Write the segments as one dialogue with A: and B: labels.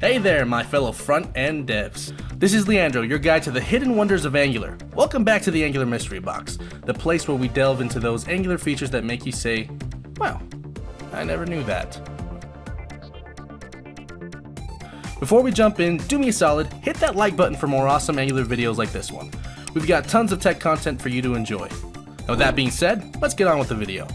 A: Hey there, my fellow front-end devs. This is Leandro, your guide to the hidden wonders of Angular. Welcome back to the Angular Mystery Box, the place where we delve into those Angular features that make you say, wow, I never knew that. Before we jump in, do me a solid, hit that like button for more awesome Angular videos like this one. We've got tons of tech content for you to enjoy. And with that being said, let's get on with the video.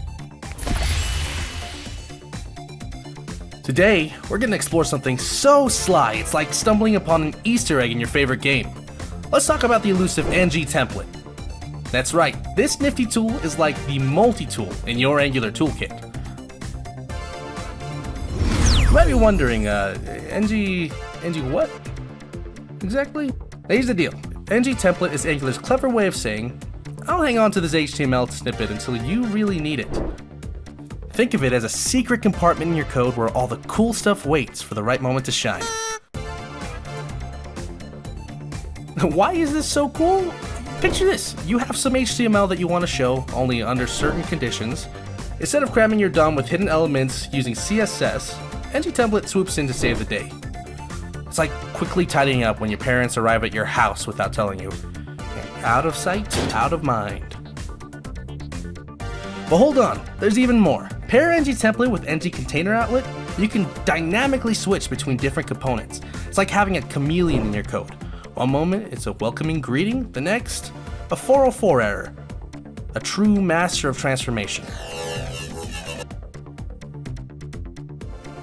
A: Today, we're going to explore something so sly, it's like stumbling upon an Easter egg in your favorite game. Let's talk about the elusive NgTemplate. That's right, this nifty tool is like the multi-tool in your Angular toolkit. You might be wondering, NG what? Exactly? Here's the deal. NgTemplate is Angular's clever way of saying, I'll hang on to this HTML snippet until you really need it. Think of it as a secret compartment in your code where all the cool stuff waits for the right moment to shine. Why is this so cool? Picture this, you have some HTML that you want to show, only under certain conditions. Instead of cramming your DOM with hidden elements using CSS, NgTemplate swoops in to save the day. It's like quickly tidying up when your parents arrive at your house without telling you. Out of sight, out of mind. But hold on, there's even more. Pair NgTemplate with NgContainerOutlet, you can dynamically switch between different components. It's like having a chameleon in your code. One moment, it's a welcoming greeting, the next, a 404 error. A true master of transformation.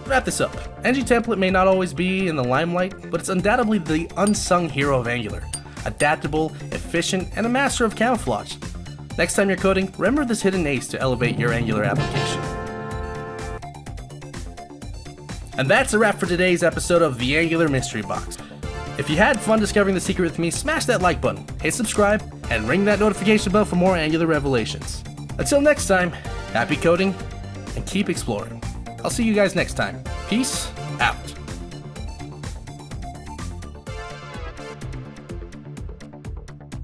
A: Wrap this up. NgTemplate may not always be in the limelight, but it's undoubtedly the unsung hero of Angular. Adaptable, efficient, and a master of camouflage. Next time you're coding, remember this hidden ace to elevate your Angular application. And that's a wrap for today's episode of the Angular Mystery Box. If you had fun discovering the secret with me, smash that like button, hit subscribe, and ring that notification bell for more Angular revelations. Until next time, happy coding, and keep exploring. I'll see you guys next time. Peace out.